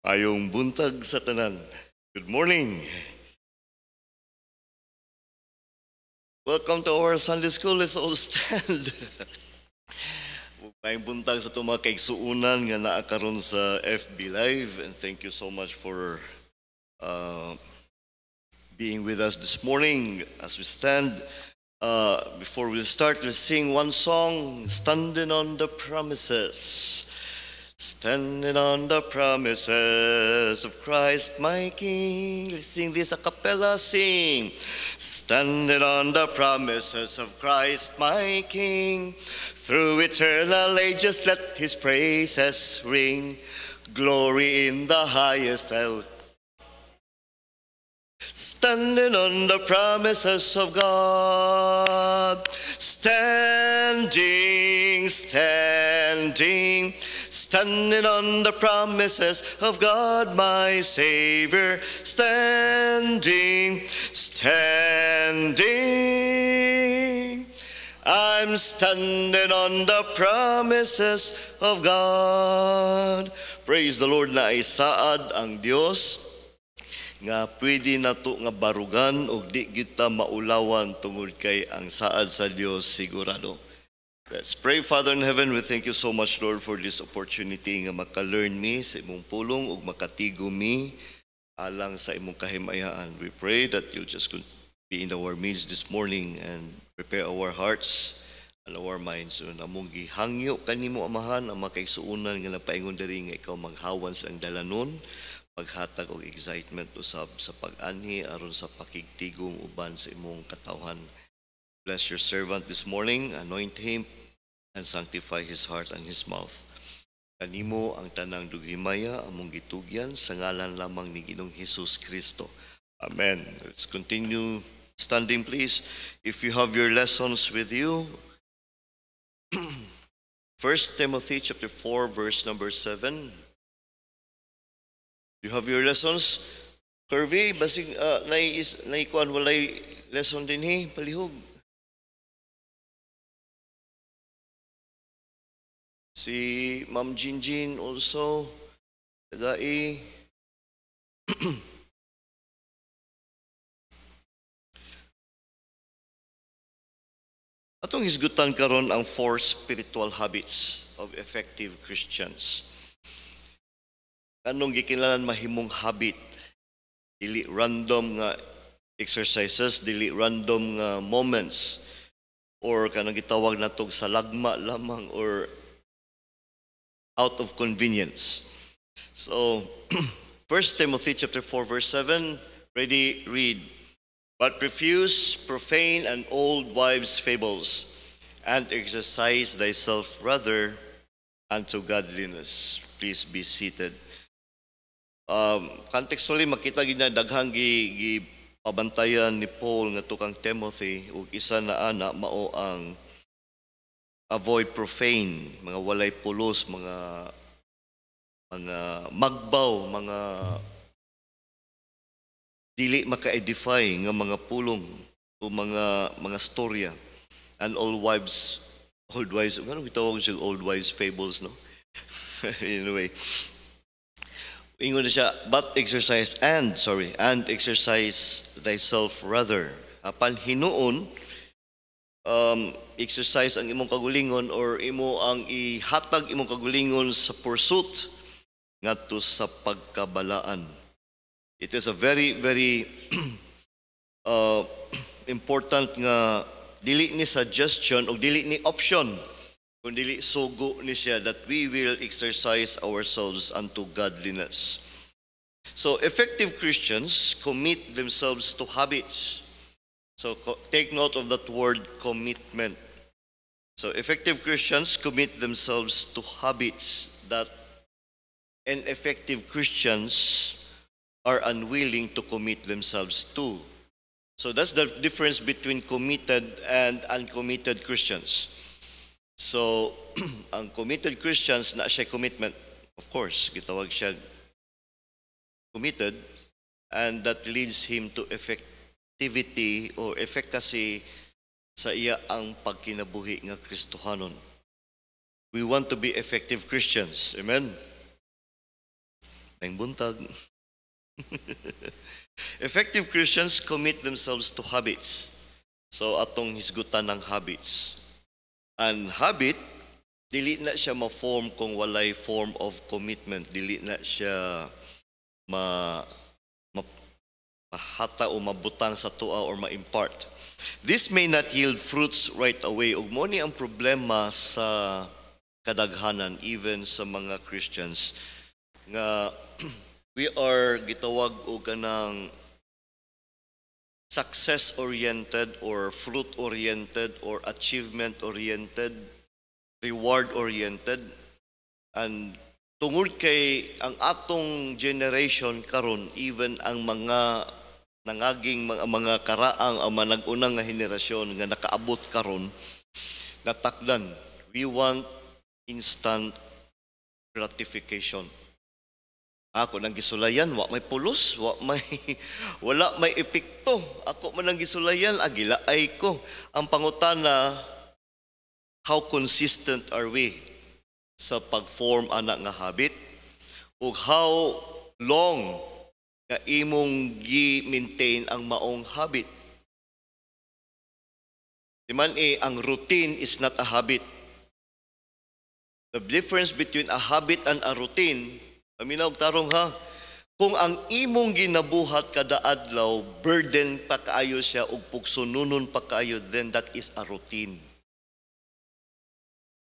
Ayong buntag sa tanan. Good morning. Welcome to our Sunday school. Let's all stand. Ayong buntag sa itong mga kaigsuunan nga naa karon sa FB Live. And thank you so much for being with us this morning as we stand. Before we start, let's sing one song, Standing on the Promises. Standing on the promises of Christ my King. Let's sing this a cappella, sing. Standing on the promises of Christ my King. Through eternal ages let his praises ring. Glory in the highest out. Standing on the promises of God. Standing, standing. Standing on the promises of God, my Savior. Standing, standing. I'm standing on the promises of God. Praise the Lord, na isaad ang Dios nga pwede nato nga barugan ug di kita maulawan tungod kay ang saad sa Dios sigurado. Let's pray. Father in heaven, we thank you so much, Lord, for this opportunity nga maka-learn mi sa imong pulong ug makatigo mi alang sa imong kahimayaan. We pray that you just could be in our midst this morning and prepare our hearts and our minds. So namong gihangyo kanimo amahan ang makaigsuunan nga napaingon diri nga ikaw maghawan sa ang dalanon, maghatag og excitement usab sa pag-anhi aron sa pakigtigom uban sa imong katawhan. Bless your servant this morning, anoint him, and sanctify his heart and his mouth. Kanimo ang tanang dughimaya among gitugyan sa ngalan lamang ni Ginoong Hesus Kristo. Amen. Let's continue standing, please. If you have your lessons with you, 1 Timothy chapter 4, verse number 7. You have your lessons? Kirby, basig naikuan walay lesson din palihog. Si Ma'am Jinjin also, tagai. Atong hisgutan karon ang 4 spiritual habits of effective Christians. Anong gikinahanglan mahimong habit? Dili random nga exercises, dili random nga moments, or kanang gitawag natog sa lagma lamang or out of convenience. So, 1 Timothy chapter 4, verse 7, ready, read. But refuse profane and old wives' fables, and exercise thyself rather unto godliness. Please be seated. Contextually, makita gina daghang pabantayan ni Paul nga tukang Timothy ug isa na ana mao ang avoid profane, mga walay pulos, mga magbaw, mga dili maka-edify nga mga pulong o mga storya. And old wives, ano gitawag siya, old wives fables, no? Anyway, ingon na siya, but exercise thyself rather. Apan hinuon, exercise ang imong kagulingon or imo ang ihatag imong kagulingon sa pursuit ngadto sa pagkabalaan. It is a very, very important nga dili ni suggestion o dili ni option kundi sugo ni siya that we will exercise ourselves unto godliness. So effective Christians commit themselves to habits. So take note of that word, commitment. So effective Christians commit themselves to habits that ineffective Christians are unwilling to commit themselves to. So that's the difference between committed and uncommitted Christians. So ang committed Christians na siya commitment. Of course, gitawag siya committed, and that leads him to effectivity or efficacy sa iya ang pagkinabuhi nga Kristohanon. We want to be effective Christians. Amen? Ang buntag. Effective Christians commit themselves to habits. So atong hisgutan ng habits. And habit, dili na siya ma-form kung walay form of commitment. Dili na siya mahata o mabutang sa tua or ma-impart. This may not yield fruits right away. Ug mo ni ang problema sa kadaghanan, even sa mga Christians, nga we are gitawag o kanang success-oriented or fruit-oriented or achievement-oriented, reward-oriented. And tungod kay ang atong generation karon, even ang mga nangaging mga karaang ang manag-unang nga henerasyon nga nakaabot karon, natakdan, we want instant gratification. Ako nang gisulayan, wa may pulos, wala may epekto. Ako man nang gisulayan, agilaay ko. Ang pangutana, how consistent are we sa pag-form anak nga habit? O how long nga imong gi-maintain ang maong habit? Diman ang routine is not a habit. The difference between a habit and a routine, aminaw tarong ha, kung ang imong ginabuhat kada adlaw, burden pa kaayo siya ug pugsununon pa kaayo, then that is a routine.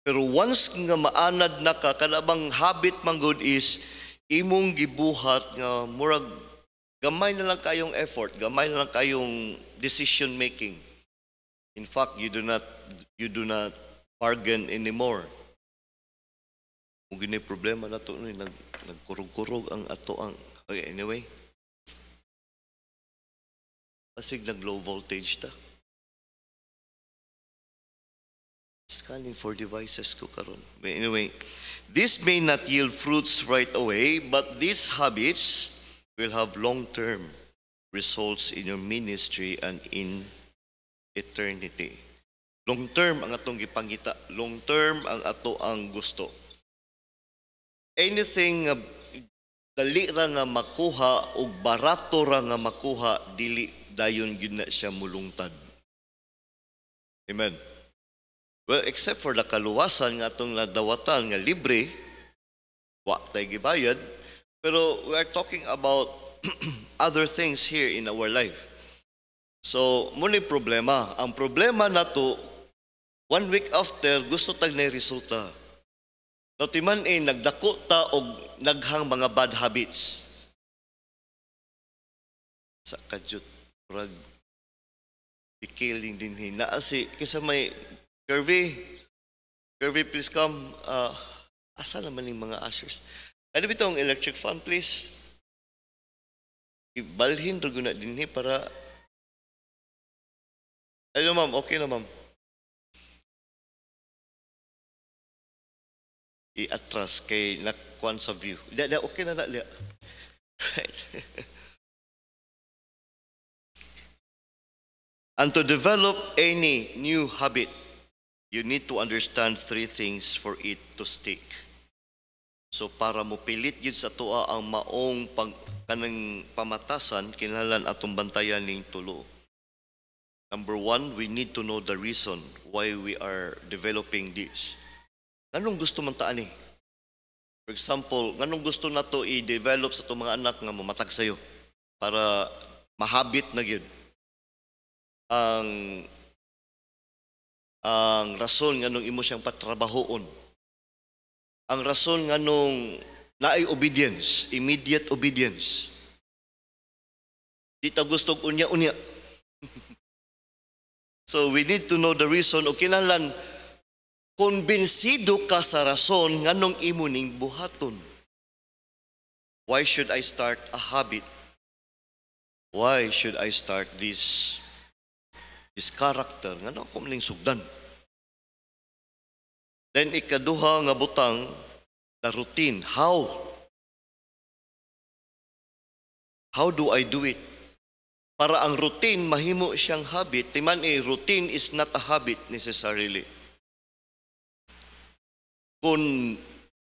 Pero once nga maanad na ka, kanabang habit man good is imong gibuhat nga murag gamay na lang kayong effort, gamay na lang kayong decision making. In fact, you do not bargain anymore. Kung gini problema na ito, nagkurog-kurog ang ato ang... Okay, anyway. Pasig nag-low voltage ta. Scanning for devices ko karon. Anyway, this may not yield fruits right away, but these habits will have long-term results in your ministry and in eternity. Long-term ang atong gipangita. Long-term ang ato ang gusto. Anything dali ra nga makuha o barato ra nga makuha, dili dayon gyud na siya mulungtad. Amen. Well, except for the kaluwasan nga atong nadawatan nga libre, wa tay gibayad, pero we are talking about other things here in our life. So, muna problema. Ang problema na to, 1 week after, gusto tag na resulta. Nautiman nagdako ta og naghang mga bad habits. Sa kadyot, rag, ikiling din hinaa si, kisa may, Kirby, please come. Asa naman yung mga ushers? Ano ba itong electric fan, please? Ibalhin ro guna din para... Ayun, ma'am. Okay na, ma'am. I-atras kay nakwan sa view. Okay na na. Right. And to develop any new habit, you need to understand 3 things for it to stick. So para mo pilit yun sa tua ang maong kanang pamatasan, kinahanglan atong bantayan ning tulo. Number 1, we need to know the reason why we are developing this. Anong gusto man taan eh? For example, anong gusto na to i-develop sa itong mga anak nga mamatag sa'yo para mahabit na yun? Ang rason nga nung imo siyang patrabahoon. Ang rason nga nung naay obedience, immediate obedience. Di ta gusto unya-unya. So we need to know the reason o kinahanglan konbensido ka sa rason nganong imo ning buhaton. Why should I start a habit? Why should I start this character? Ngano ako ning sugdan? Then ikaduha nga butang, the routine. How? How do I do it? Para ang routine mahimo siyang habit. Timan routine is not a habit necessarily. Kung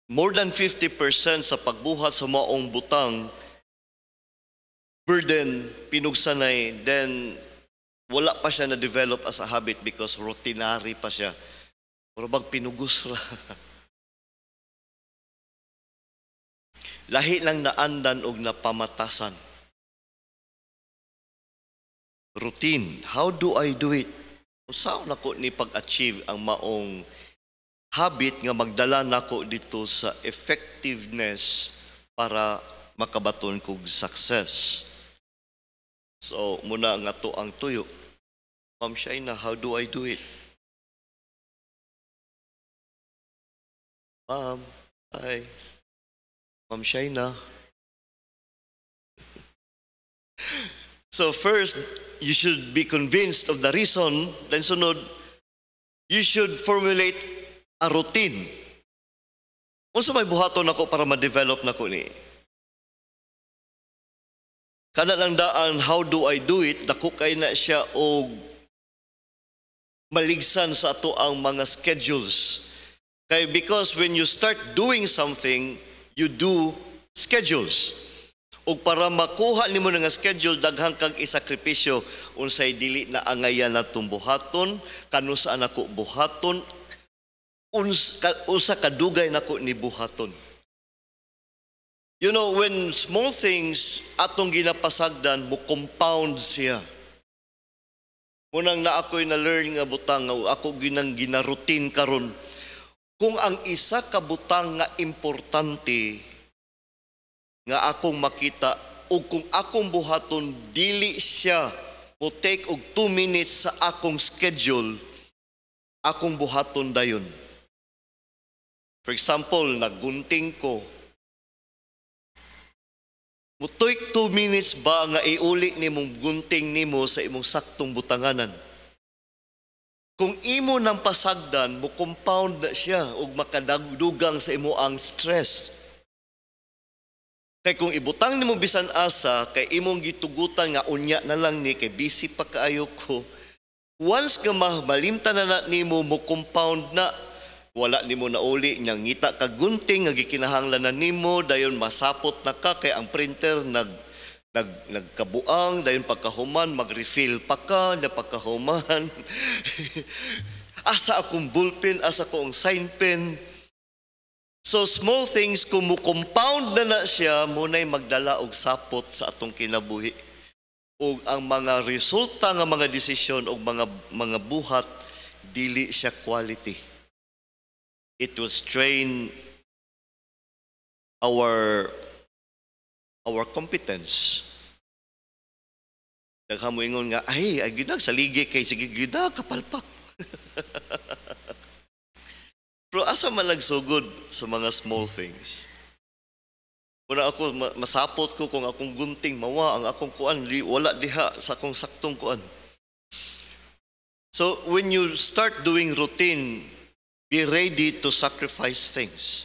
more than 50% sa pagbuhat sa maong butang, burden, pinugsanay, then wala pa siya na-develop as a habit because routinary pa siya. Pero bag pinugos ra. Lahi lang naandan og napamatasan. Routine. How do I do it? Usaw nako ni pag-achieve ang maong habit nga magdala nako dito sa effectiveness para makabaton kog success. So, muna nga to ang tuyo. Ma'am Shaina, how do I do it? Ma'am, hi. Ma'am Shaina. So first, you should be convinced of the reason. Then sunod, you should formulate a routine. Unsa may buhaton nako para ma-develop nako ni? Kana lang daan, how do I do it? Dako kay na siya og maligsan sa ato ang mga schedules. Kay because when you start doing something, you do schedules. O para makuha nimo nga schedule, daghang kag isakripisyo, unsay dili na angayan natong buhaton, kanusaan ako buhaton, unsa kadugay nako ni buhaton. You know, when small things atong ginapasagdan, mo compound siya. Munang na ako'y na-learn nga butang, ako ginaroutine karon. Kung ang isa ka butang nga importante, nga akong makita, o kung akong buhaton, dili siya mo take og 2 minutes sa akong schedule, akong buhaton dayon. For example, nagunting ko, mo take 2 minutes ba nga iuli ni mong gunting nimo sa imong saktong butanganan? Kung imo nang pasagdan, mo compound na siya og makadadugang sa imo ang stress. Kay kung ibutang nimo bisan asa, kay imong gitugutan nga unya na lang ni, kay busy pa kaayo ko. Once ka malimtan na nimo, mo compound na, wala nimo na uli, niyang ngita ka gunting, nga gikinahanglan na nimo, dayon masapot na ka, kay ang printer nagkabuang, dayon pagkahuman, mag-refill pa ka, na pagkahuman. Asa akong ballpen, asa akong sign pen. So small things, kung mo-compound na siya, muna'y magdala og sapot sa atong kinabuhi. O ang mga resulta ng mga desisyon o mga buhat, dili siya quality. It will strain our competence. Daghang mo ingon nga, ay ginag saligi kay sige ginag kapalpak. Pero asa man nagsugod sa mga small things. Muna ako, masapot ko kung akong gunting, mawa, ang akong kuan, wala diha sa akong saktong kuan. So, when you start doing routine, be ready to sacrifice things.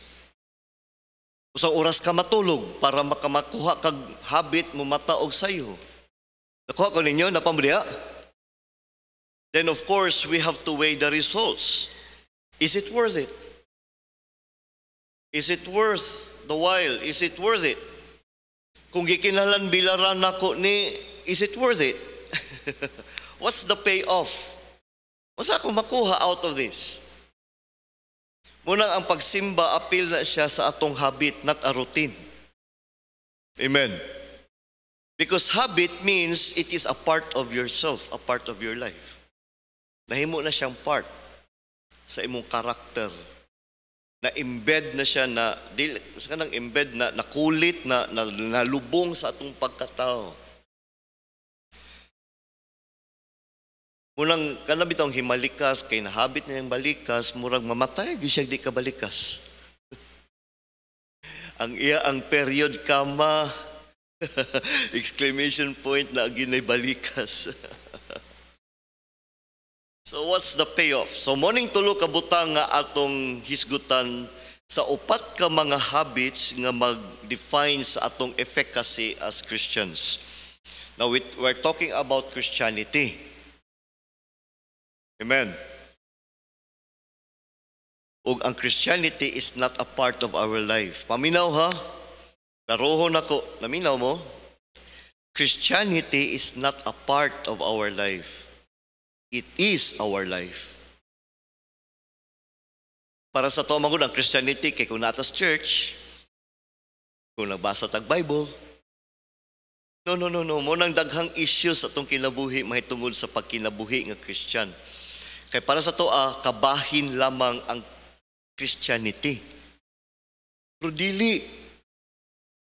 Usang oras ka matulog para makamakuha kag habit mo mataog sayo. Nakuha ko ninyo, napamudya? Then of course, we have to weigh the results. Is it worth it? Is it worth the while? Is it worth it? Kung gikinahanglan bilaran nako ni, is it worth it? What's the payoff? What's ako makuha out of this? Munang ang pagsimba, appeal na siya sa atong habit, not a routine. Amen. Because habit means it is a part of yourself, a part of your life. Nahimo na siyang part sa imong karakter. Na-embed na siya na, kanang embed na nakulit, na nalubong sa atong pagkatao. Munang kanang bitong himalikas, kay nahabit na yung balikas, murang mamatay, siya di ka balikas. ang period kama, exclamation point na ginay balikas. So what's the payoff? So morning tulo ka butang nga atong hisgutan sa upat ka mga habits nga mag-define sa atong efficacy as Christians. Now we're talking about Christianity. Amen. ug ang Christianity is not a part of our life. Paminaw ha? Karohon ako. Naminaw mo? Christianity is not a part of our life. It is our life. Para sa to magud ang Christianity kay kung natas church, kung nagbasa tag Bible. No. Mo nang daghang issue sa atong kinabuhi mahitungod sa pagkinabuhi nga Christian. Kay para sa to kabahin lamang ang Christianity. Pero dili.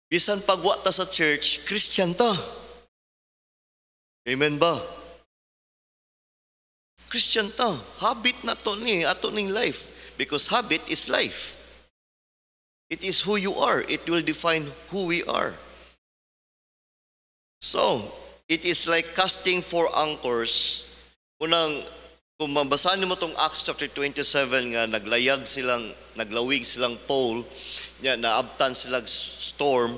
Bisan pagwa ta sa church, Christian ta. Amen ba? Christian ta. Habit na to ni ato ning life. Because habit is life. It is who you are. It will define who we are. So, it is like casting four anchors. Unang, kung mabasahin mo tong Acts chapter 27 nga naglawig silang pole, naabtan silang storm.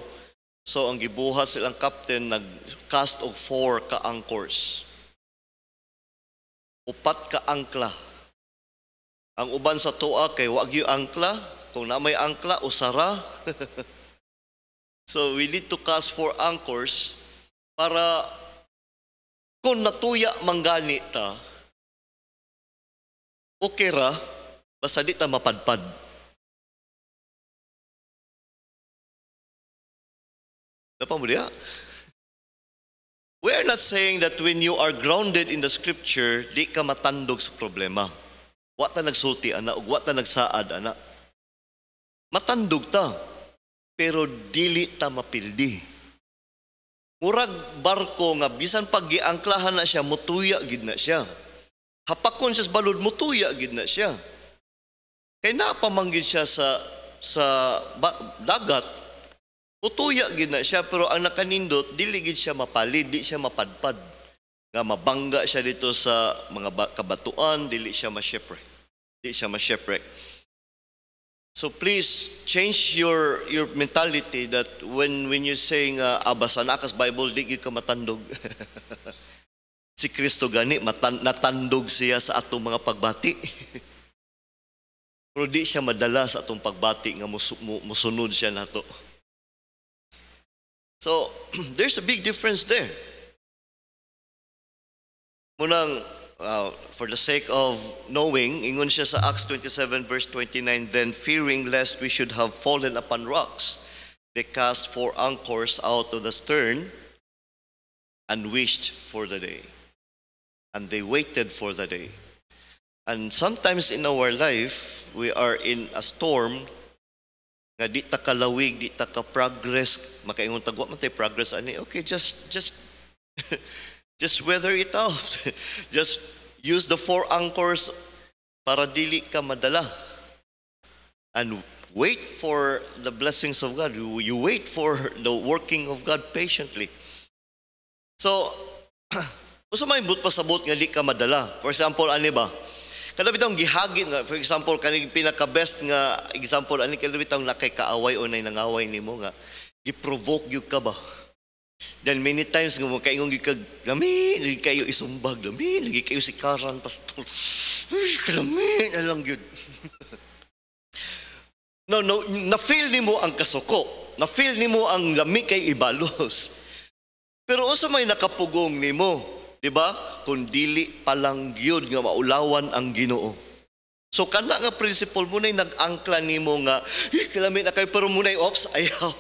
So, ang gibuhat silang captain, nag-cast og 4 ka anchors. 4 ka angkla. Ang uban sa tuwa kay wag yu angkla, kung na may angkla usara. So we need to cast 4 anchors para kung natuya manggani ta, okay ra, basta di ta mapadpad. Napa mo diya? We are not saying that when you are grounded in the scripture, di ka matandog sa problema. Wa ta nagsulti ana ug wa ta nagsaad ana. Matandog ta, pero dili ta mapildi. Murag barko nga bisan pag giangklahan na siya, mutuya gid na siya. Hapakon siya sa balod, mutuya gid na siya. Kay napamanggid siya sa dagat, mutuya gid na siya, pero ang nakanindot dili gid siya mapalid, di siya mapadpad. Nga mabangga siya dito sa mga kabatuan, dili siya ma-shipwreck. Di siya ma-shipwreck. So please change your mentality that when you saying basa na kas Bible di gyud ka matandog. Si Kristo gani natandog siya sa atong mga pagbati. Pero di siya madala sa atong pagbati nga musunod siya nato. So there's a big difference there. Munang for the sake of knowing, ingon siya sa Acts 27 verse 29, then fearing lest we should have fallen upon rocks, they cast 4 anchors out of the stern and wished for the day. And they waited for the day. And sometimes in our life, we are in a storm nga di ta kalawig, di ta ka progress, makaingon tagwa man tay progress ani. Okay, just just weather it out. Just use the 4 anchors para dili ka madala. And wait for the blessings of God. You wait for the working of God patiently. So, usa may but pasabot nga di ka madala. For example, ani ba? Kada bitong gihagit nga, for example, kaning pinaka-best nga example, ani kada bitong nakay kaaway o nay nangaway nimo nga gi-provoke gyud ka ba? Then many times nga makaingon gyud kag lami, lagi kayo isumbag, lami, lagi kayo sikaran pastor. Ay, kalami na lang gyud. No, na-feel nimo ang kasuko. Na-feel nimo ang lami kay ibalos. Pero unsa may nakapugong nimo, di ba? Kung dili pa lang gyud nga maulawan ang Ginoo. So kana nga principle mo nay nag-angkla nimo nga, kalami na kay pero mo nay ops ayaw.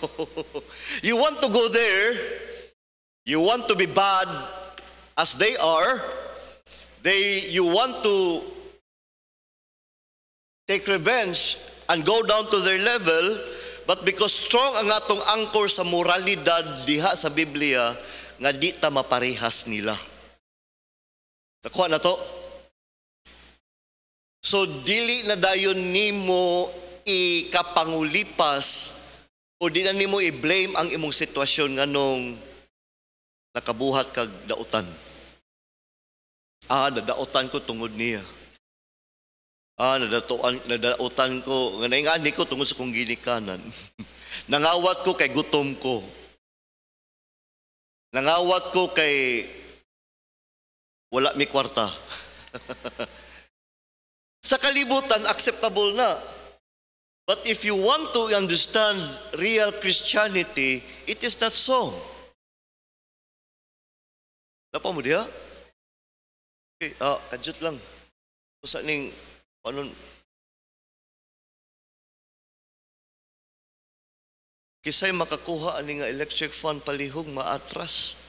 You want to go there, you want to be bad as they are, you want to take revenge and go down to their level, but because strong ang atong anchor sa moralidad diha sa Biblia, nga di ta maparehas nila. Nakuha na to? So, dili na dayon nimo ikapangulipas o di na nimo i-blame ang imong sitwasyon nganong nakabuhat kag dautan. Nadautan ko tungod niya. Nadautan ko, ngani ko tungod sa kong ginikanan. Nangawat ko kay gutom ko. Nangawat ko kay wala mi kwarta. Sa kalibutan, acceptable na. But if you want to understand real Christianity, it is not so. Napa mo diha? Okay, kadjut lang. Usa ning panon kisay makakuha ani nga electric fan palihog maatras.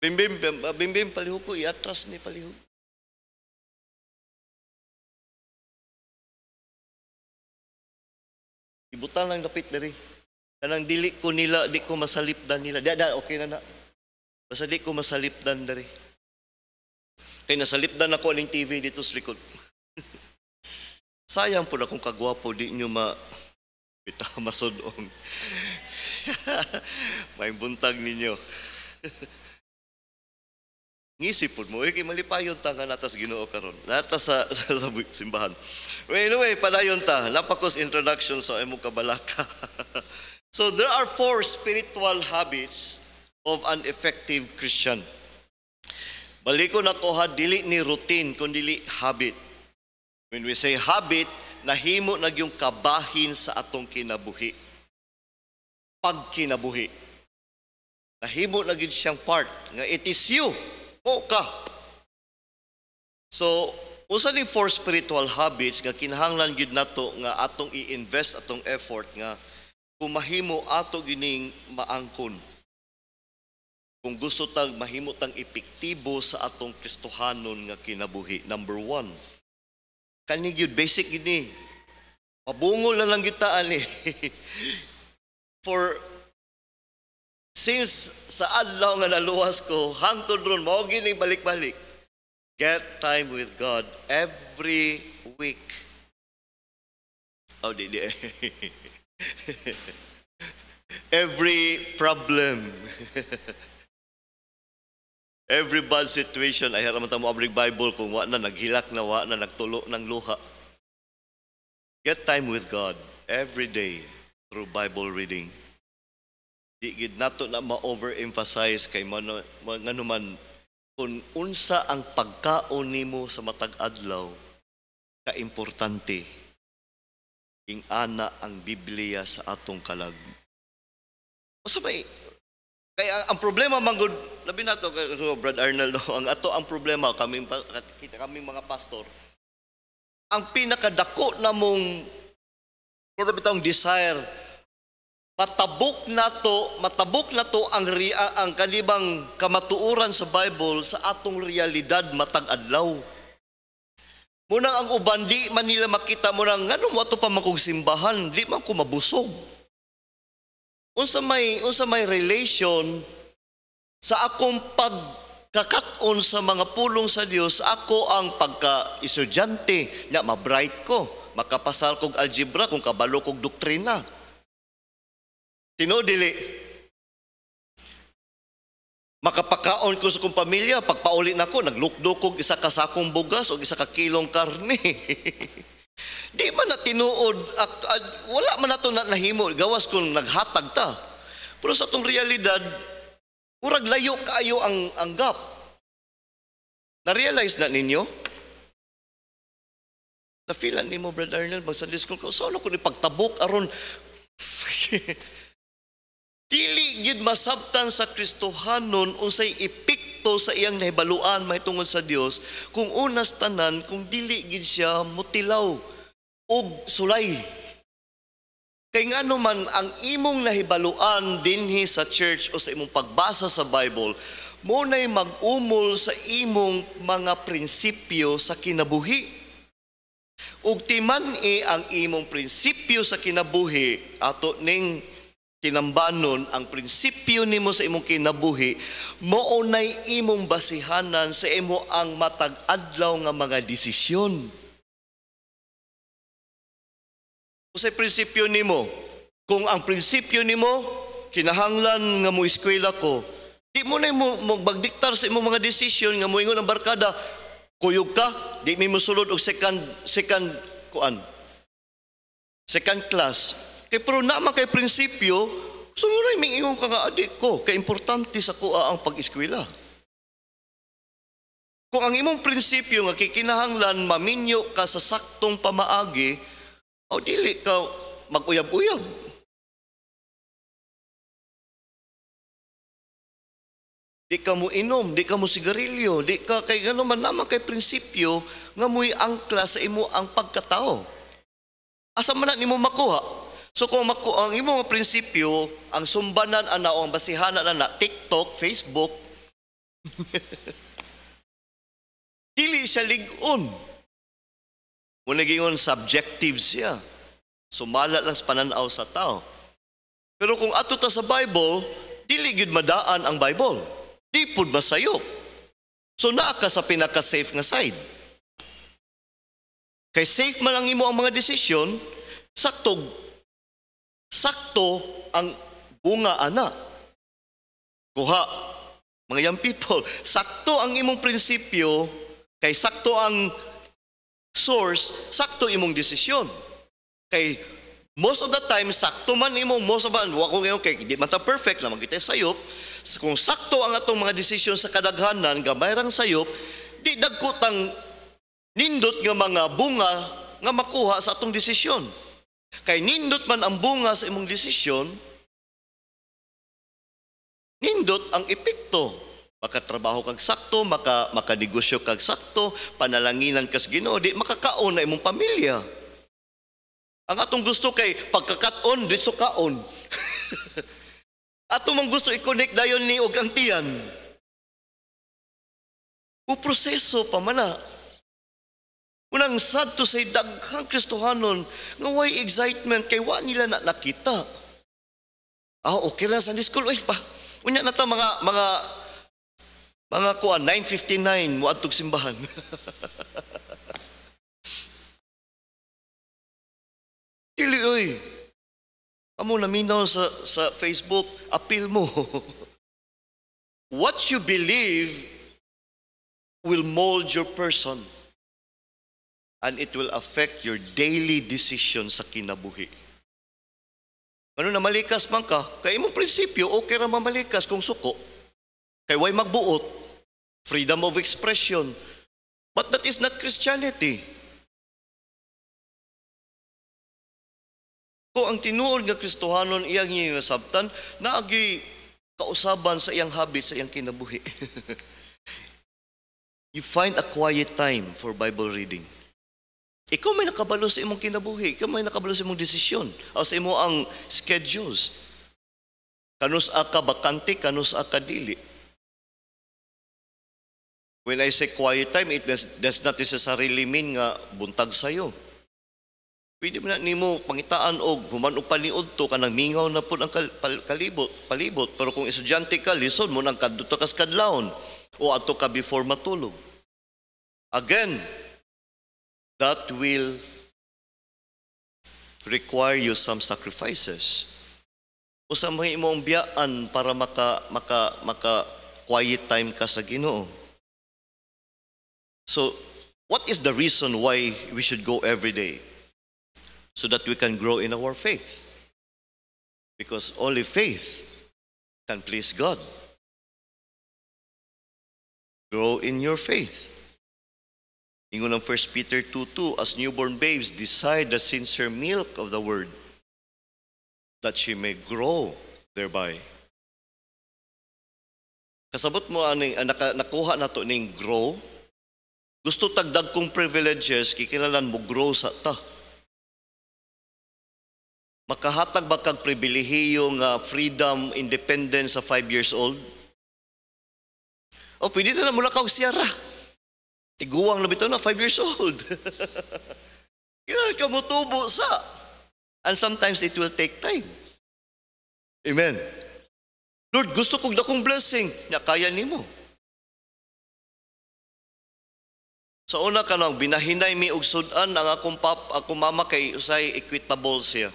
Bimbim palihog ko iatras ni palihog. Ibutan lang dapit diri. Kanang dili ko nila, di ko masalipdan nila. Okay na. Basta di ko masalipdan diri. Kaya nasalipdan ako aning TV dito sa likod. Sayang po na kung kagwapo, di nyo masudong. May buntag ninyo. Ngisipon mo, kay malipayon ta nga natas Ginoo karon. Natas sa simbahan. Anyway, padayon ta. Napakos introduction sa imong kabalaka. So there are 4 spiritual habits of an effective Christian. Balikon ako dili ni routine, kundi dili habit. When we say habit, nahimo na yung kabahin sa atong kinabuhi. Pagkinabuhi. Nahimo na yun siyang part. Nga it is you. O ka. So, usa ni 4 spiritual habits nga kinahanglan gyud nato nga atong i-invest atong effort nga kung mahimo ato gining maangkon. Kung gusto tag mahimo tang epektibo sa atong Kristohanon nga kinabuhi. Number 1. Kani gyud basic gini. Pabungol na lang kita ani. Since sa adlaw nga naluwas ko, hangtod ron mao gini balik-balik. Get time with God every week. Di. Every problem. Every bad situation, ay haraman mo abrig Bible kung wa na naghilak na, wa na nagtulo ng luha. Get time with God every day through Bible reading. Di gid nato na ma-overemphasize kay nganuman kung unsa ang pagkaon nimo sa matag adlaw ka importante ing ana ang Biblia sa atong kalag. Usa may kaya ang problema manggod labi nato Brad Arnold ang ang problema kami mga pastor ang pinakadako namong bitang desire matabok na to ang kanibang kamatuoran sa Bible sa atong realidad matag adlaw. Munang ang uban di man nila makita mo nang ngano mo ato pa makong simbahan, di man ko mabusog. Unsa may relation sa akong pagkakat-on sa mga pulong sa Dios, ako ang pagka-estudyante na ma-bright ko, makapasal kog algebra kung kabalo kog doktrina. Tinodili. Makapakaon ko sa kong pamilya, pagpauli na ko, naglukdukog isa ka sakong bugas o isa ka kilong karne. Di man na tinuod, wala man na ito nahimo, gawas kung naghatag ta. Pero sa itong realidad, murag layo kaayo ang gap. Na-realize na ninyo? Na-feelan ni mo, Brother Arnold, mag-Sunday school ka, saan ako ni pagtabok, aron, dili gid masabtan sa Kristohanon unsay epekto sa iyang nahibaluan mahitungod sa Dios kung unas tanan kung dili gid siya mutilaw og sulay. Kay ngano man ang imong nahibaluan dinhi sa church o sa imong pagbasa sa Bible mo nay mag-umol sa imong mga prinsipyo sa kinabuhi. Ug timan-i ang imong prinsipyo sa kinabuhi ato ning tinambanon ang prinsipyo nimo sa imong kinabuhi mao nay imong basihanan sa imo ang matag adlaw nga mga desisyon. Usay prinsipyo nimo, kung ang prinsipyo nimo kinahanglan nga mo eskwela ko, di mo na mo magdiktar sa imong mga desisyon nga moingon ang barkada, kuyog ka, di mi mosulod og second class. Kay pero naman kay prinsipyo, sumunay mingingon ka nga adik ko, kay importante sa kuha ang pag-eskwela. Kung ang imong prinsipyo nga kikinahanglan maminyo ka sa saktong pamaagi, o dili ka mag-uyab-uyab. Di ka mo inom, di ka mo sigarilyo, di ka kay gano'n man naman kay prinsipyo nga mo'y angkla sa imo ang pagkatao. Asa man na nimo makuha? So kung ang imo nga prinsipyo, ang sumbanan ana o ang basihanan ana TikTok, Facebook, dili siya lig-on. Muna gingon subjective siya. Sumala lang sa pananaw sa tao. Pero kung ato ta sa Bible, dili gyud madaan ang Bible. Di pud masayop. So naa ka sa pinaka-safe nga side. Kay safe man ang imo ang mga desisyon, sakto ang bunga ana. Kuha, mga young people, sakto ang imong prinsipyo, kay sakto ang source, sakto imong desisyon. Kay most of the time, sakto man imong most of the time, wako ngayon kay di man ta perfect lang magkita sayop. Kung sakto ang atong mga desisyon sa kadaghanan, gamay rang sayop, di dagkutang nindot nga mga bunga nga makuha sa atong desisyon. Kay nindot man ang bunga sa imong desisyon, nindot ang epekto. Makatrabaho kag sakto, makanegosyo kag sakto, panalanginan kas Ginoo, di makakaon na imong pamilya. Ang atong gusto kay pagkakaon, di so kaon. Ato mong gusto i-connect dayon ni og ang tiyan. O proseso pa man na. Unang sad to say daghang Kristohanon nga way excitement kay wa nila na nakita. Okay na Sunday school oy pa. Unya na ta mga kuan 9:59 mo adtog simbahan. Dili oy. Amo naminaw sa Facebook, appeal mo. What you believe will mold your person and it will affect your daily decision sa kinabuhi. Ano na malikas man ka, kay imong prinsipyo, okay ra mamalikas kung suko. Kay way magbuot, freedom of expression. But that is not Christianity. Kung ang tinuod nga Kristohanon iyang nasabtan, naagi kausaban sa iyang habit, sa iyang kinabuhi. You find a quiet time for Bible reading. Ikaw may nakabalo sa imong kinabuhi, ikaw may nakabalo sa imong desisyon, o sa imong ang schedules. Kanus ka bakante, kanus ka dili. When I say quiet time, it does not necessarily mean nga buntag sayo. Pwede mo na nimo pangitaan og human og paniud to kanang mingaw na pud ang palibot. Pero kung estudyante ka, lison mo nang kadto kas kadlawon o adto ka before matulog. Again, that will require you some sacrifices. Usa may imong biyaan para maka quiet time ka sa Ginoo. So, what is the reason why we should go every day? So that we can grow in our faith. Because only faith can please God. Grow in your faith. Ingon ng 1 Peter 2:2, as newborn babes, desire the sincere milk of the word, that she may grow thereby. Kasabot mo aning nakuha na to ning grow. Gusto tagdag kong privileges, kikilalan mo grow sa ta. Makahatag ba kag pribilehiyong freedom, independence sa 5 years old? O pwede na mula kang siyara. Tiguang na bito na 5 years old. Kailangan ka mo tubo sa. And sometimes it will take time. Amen. Lord, gusto kong dakong blessing. Kaya nimo. Sa una ka nang binahinay mi og sudan ang akong mama kay usay equitable siya.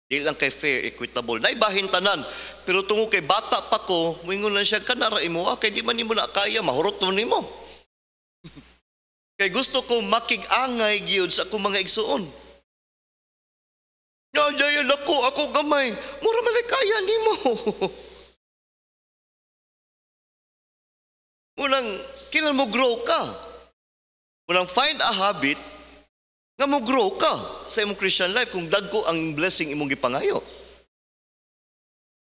Di lang kay fair, equitable. Naibahin tanan. Pero tungo kay bata pa ko, muingon na siya, kanara imo, kay di man nimo na kaya, mahurot mo nimo. Kay gusto ko makig-angay gyud sa akong mga igsuon. Nadayan ako gamay. Mura man kaya nimo. Unang Kailan mo grow ka. Munang find a habit nga mo grow ka sa imong Christian life kung dagko ang blessing imong gipangayo.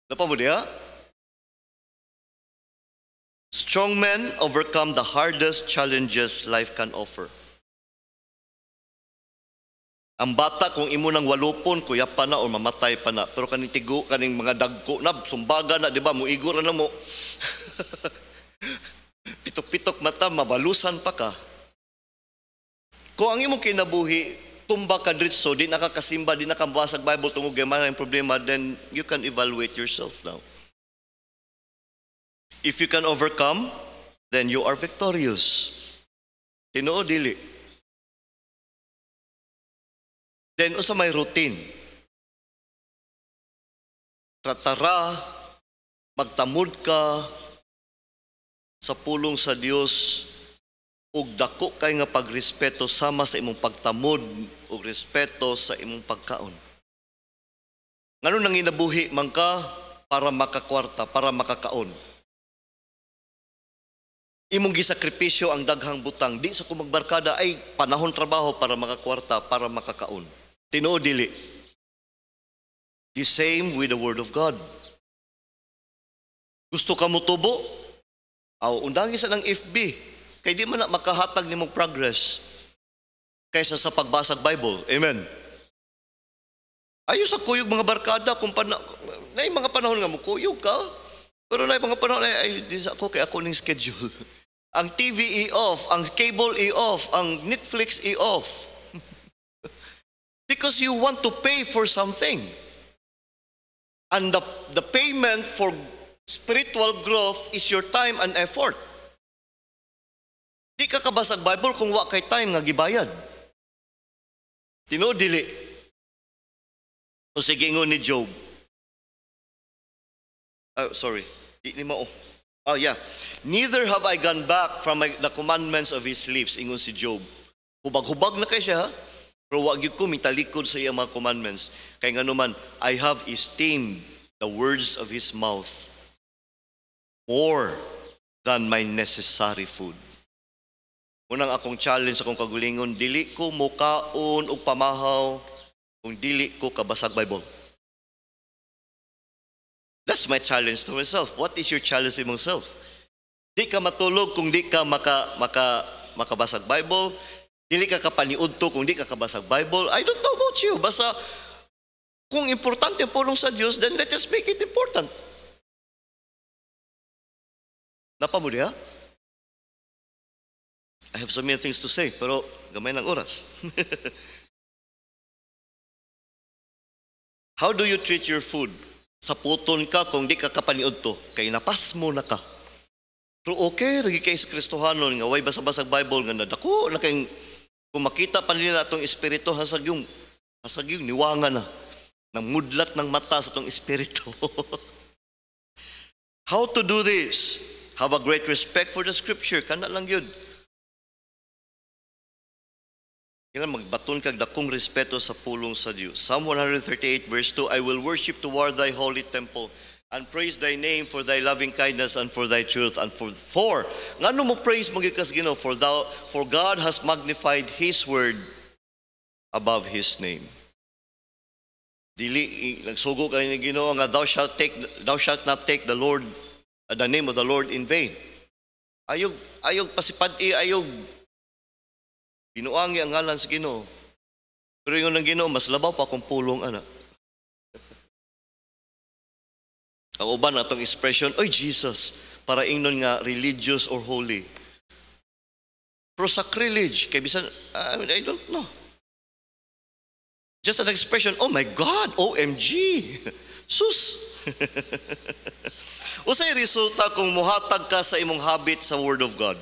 Napa mo diha? Strong men overcome the hardest challenges life can offer. Ang bata kung imo nang walupon, kuya pa na o mamatay pa na. Pero kaning tigo, kaning mga dagko na, sumbaga na, di ba? Muigor na mo. Pitok-pitok mata, mabalusan pa ka. Kung ang imong kinabuhi, tumba ka dritso, di nakakasimba, di nakabasag Bible, tungog gamay ang problema, then you can evaluate yourself now. If you can overcome, then you are victorious. Tinuod dili. Then unsa may routine. Tratara, magtamod ka sa pulong sa Dios ug dako kay nga pagrespeto sama sa imong pagtamod ug respeto sa imong pagkaon. Ngano nang inabuhi man ka para makakwarta, para makakaon. Imong gisakripisyo ang daghang butang, di sa kumagbarkada ay panahon trabaho para makakwarta, para makakaon. Tinuod dili. The same with the Word of God. Gusto ka mo tubo? Undangi sa ng FB. Kay di man na makahatag nimong progress kaysa sa pagbasag Bible. Amen. Ayo sa kuyog mga barkada kung na mga panahon nga mo kuyog ka. Pero na mga panahon ay di sa ako kay ako ning schedule. Ang TV i-off, ang cable i-off, ang Netflix i-off. Because you want to pay for something. And the payment for spiritual growth is your time and effort. Di ka kabasag Bible kung wa kay time nga gibayad. Tinuod dili. O sige ingon ni Job. Di ni mao. Neither have I gone back from the commandments of his lips, ingon si Job. Hubag-hubag na kay siya, ha? Pero wag gyud ko mitalikod sa iyang mga commandments. Kay ngano man, I have esteemed the words of his mouth more than my necessary food. Unang akong challenge akong kagulingon, dili ko mukaon og pamahaw kung dili ko kabasag Bible. That's my challenge to myself. What is your challenge to yourself? Di ka matulog kung di ka makabasag Bible. Dili ka kapaniud to kung di ka kabasag Bible. I don't know about you. Basta kung importante ang pulong sa Diyos, then let us make it important. Napamuli ha? I have so many things to say, pero gamay ng oras. How do you treat your food? Saputon ka kung di ka kapaniod to, kay napas mo na ka. Pero okay, ragi kay Kristohanon, nga way basa-basag Bible, nga nadako, na kayong, kung makita pa nila itong espiritu, hasag yung niwangan na, nang mudlat ng mata sa itong espiritu. How to do this? Have a great respect for the scripture, kana lang yun. Kailan magbaton kag dakong respeto sa pulong sa Dios. Psalm 138 verse 2, I will worship toward thy holy temple and praise thy name for thy loving kindness and for thy truth and for ngano mo praise magikas Ginoo for God has magnified his word above his name. Dili nagsugo kay ni Ginoo nga thou shalt not take the name of the Lord in vain. Ayog pasipad-i ayog binuangi ang ngalan sa Ginoo. Pero yung ng Ginoo, mas labaw pa kung pulong, anak. Ang uban na itong expression, oy Jesus, para ingnon nga religious or holy. Pero sacrilege, kay bisan, I don't know. Just an expression, oh my God, OMG, sus. Usay resulta kung muhatag ka sa imong habit sa Word of God.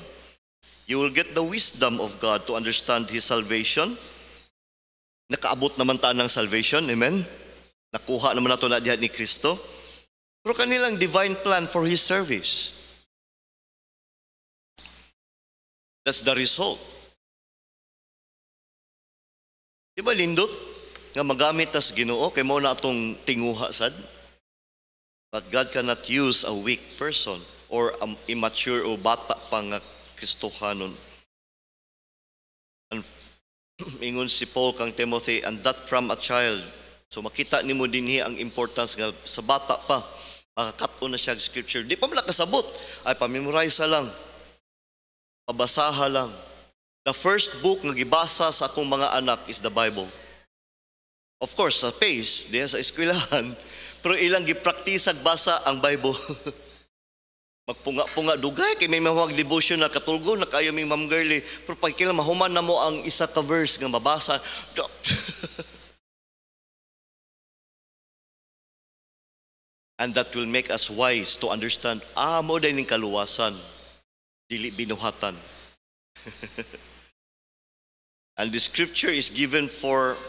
You will get the wisdom of God to understand His salvation. Nakaabot naman ta ng salvation, amen? Nakuha naman nato na diha ni Kristo. Pero kanilang divine plan for His service. That's the result. Di ba lindot nga magamit tas Ginoo kay mao na atong tinguha sad? But God cannot use a weak person or immature o bata pa nga Kristohanon. Ingon si Paul kang Timothy, and that from a child. So makita nimo dinhi ang importance nga sa bata pa makakaton na siya scripture. Di pa man kasabot, ay pamemorize lang, pabasaha lang. The first book nga gibasa sa akong mga anak is the Bible. Of course, sa pace, diya sa eskwelahan, pero ilang gipraktisag basa ang Bible. Magpunga-punga dugay kay may mahawag devotion na katulgo na kayo may Ma'am Girlie, pero pag kailan mahuman na mo ang isa ka verse nga mabasa. And that will make us wise to understand, mo din yung kaluwasan, dili binuhatan. And the scripture is given for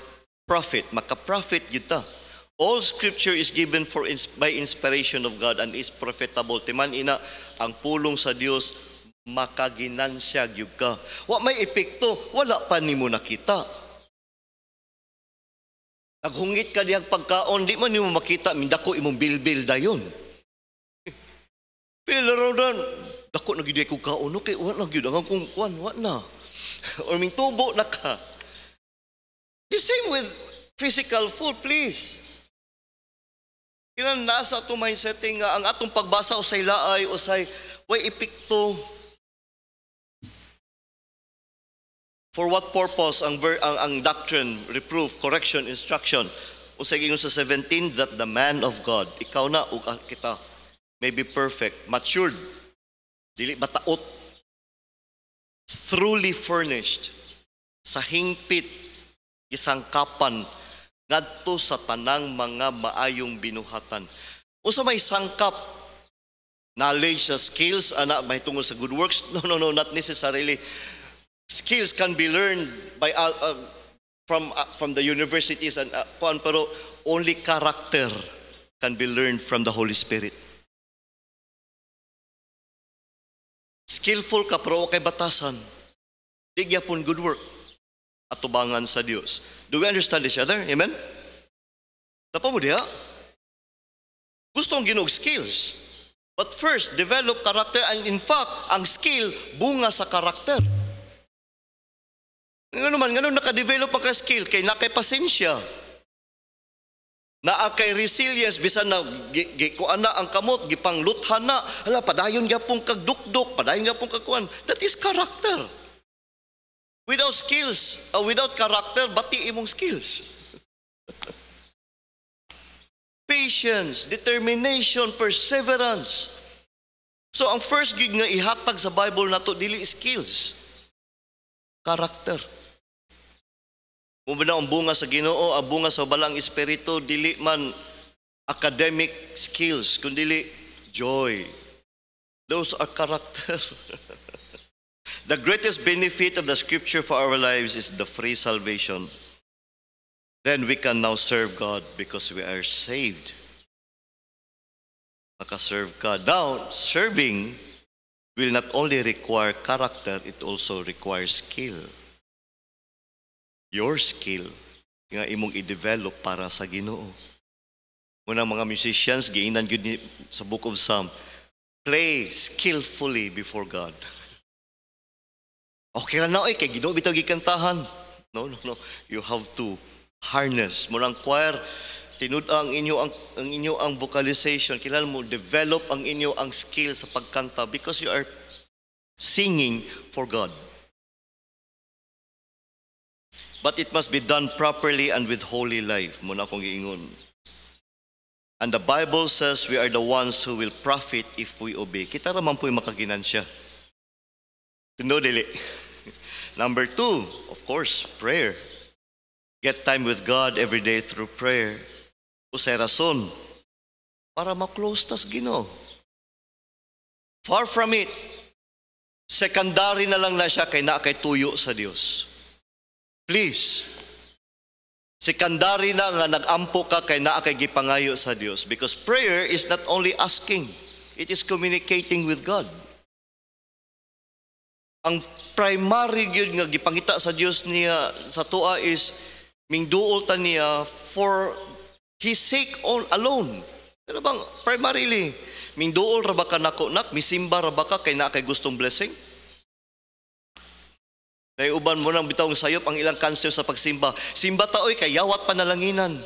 profit, maka-profit kita. All scripture is given by inspiration of God and is profitable. Timan ina, ang pulong sa Dios makaginansya gyud ka. Wa may epekto, wala pa nimo nakita. Naghungit ka diyang pagkaon, di man nimo makita, mindako imong bilbil dayon. Pero ron, dako na gyud ko kaon, okay, wa na gyud ang kung kuan, wa na. Or ming tubo na ka. The same with physical food, please. Kailan nasa ito mindsetting nga ang atong pagbasa usay laay, usay way epekto. For what purpose ang doctrine, reproof, correction, instruction? Usay gingon sa 17 that the man of God, ikaw na ug kita, may be perfect, matured, dili bataot, truly furnished, sa hingpit, isangkapan, ngadto sa tanang mga maayong binuhatan. Usa may sangkap, knowledge, skills, may tungod sa good works? No, not necessarily. Skills can be learned by from the universities and pero only character can be learned from the Holy Spirit. Skillful ka pero kay batasan. Di gyapon good work. Atubangan sa Dios. Do we understand each other? Amen? Tapa mo diha? Gusto ang ginog skills. But first, develop character, and in fact, ang skill bunga sa character. Ngayon naka-develop ang skill kay nakay pasensya. Naa kay resilience bisan na kuan na ang kamot gipangluthan na. Hala padayon gyapon kag dukdok, padayon gyapon kag kuan. That is character. Without skills, without character, bati imong skills. Patience, determination, perseverance. So ang first gig nga ihatag sa Bible nato dili skills. Character. Kung ba na ang bunga sa Ginoo, ang bunga sa balang espiritu, dili man academic skills, kundi joy. Those are character. The greatest benefit of the scripture for our lives is the free salvation. Then we can now serve God because we are saved. Maka-serve God. Now, serving will not only require character, it also requires skill. Your skill nga imong i-develop para sa Ginoo. Muna mga musicians, giinan gyud sa Book of Psalm, play skillfully before God. Okay ra na kay Ginoo bitaw gikantahan. No. You have to harness mo ang choir, tinud ang inyo ang vocalization, kailangan mo develop ang inyo ang skill sa pagkanta because you are singing for God. But it must be done properly and with holy life. Muna akong giingon. And the Bible says we are the ones who will profit if we obey. Kita raman po'y makaginansya. No, dili. Number 2, of course, prayer. Get time with God every day through prayer. Usay rason para ma-close tas Ginoo. Far from it. Secondary na lang na siya kay na kay tuyo sa Dios. Please. Secondary na nga nag-ampo ka kay na kay gipangayo sa Dios, because prayer is not only asking, it is communicating with God. Ang primary gyud nga gipangita sa Dios niya sa tua is mingduol ta niya for His sake all alone. Pero bang primarily mingduol ra ba ka nako nak misimba ra ba ka kay na kay gustong blessing? Kay uban mo nang bitawng sayop ang ilang concept sa pagsimba. Simba ta oy kay yawat panalanginan.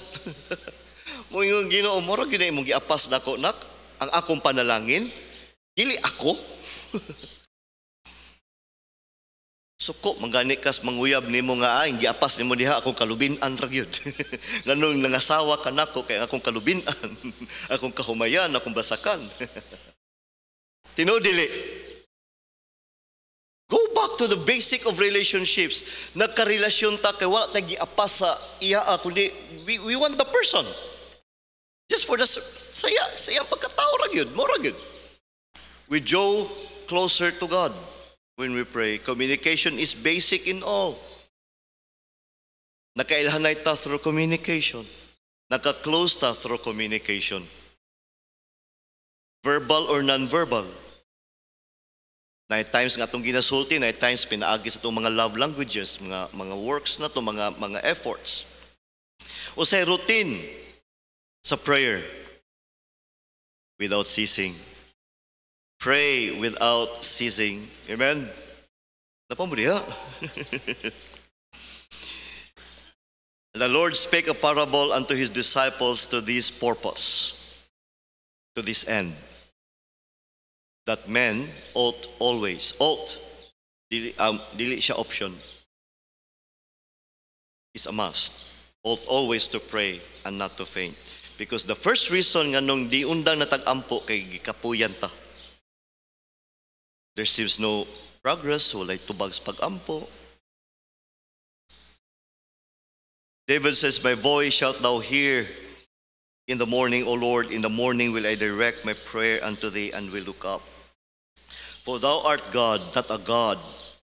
Mo yung Ginoo mo ra gyud imong giapas nako nak ang akong panalangin. Dili ako. Suko mangani kas manguyab nimo nga ay giapas nimo diha akong kalubin-an ra gyud. Nganong nangasawa ka nako kay akong kalubin-an, akong kahumayan, akong basakan. Tinuod dili. Go back to the basic of relationships. Nagkarelasyon ta kay wala ta giapas sa iya kundi we want the person. Just for the saya pagkatao ra gyud, mo ra gyud. We draw closer to God when we pray. Communication is basic in all. Nakailhanay ta through communication. Naka-close ta through communication. Verbal or non-verbal. Na times nga itong ginasulti, na times pinaagi sa itong mga love languages, mga works na to, mga efforts. O sa routine sa prayer, without ceasing. Pray without ceasing. Amen? Napamuli ha? The Lord spake a parable unto His disciples to this purpose, to this end. That men ought, dili siya option. It's a must. Ought always to pray and not to faint. Because the first reason nga nung di undang natag-ampo kay gikapuyan ta. There seems no progress, walay tubags pag-ampo. David says, my voice shalt thou hear in the morning, O Lord. In the morning will I direct my prayer unto thee and will look up. For thou art God, not a God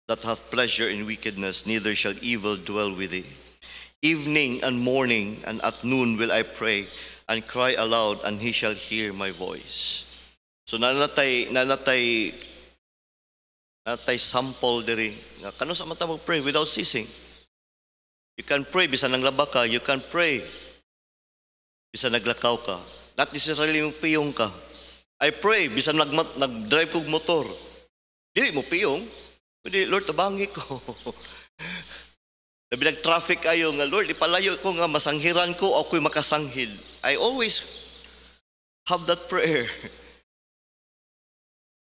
that hath pleasure in wickedness, neither shall evil dwell with thee. Evening and morning and at noon will I pray and cry aloud, and He shall hear my voice. So nanatay sample diri nga kano sa mata mo pray without ceasing. You can pray bisan naglaba ka, you can pray bisan naglakaw ka. Not necessarily yung piyong ka. I pray bisan nag-drive kog motor. Dili mo piyong. Kundi Lord tabangi ko. Labi nag-traffic ayo nga Lord ipalayo ko nga masanghiran ko o ako'y makasanghid. I always have that prayer.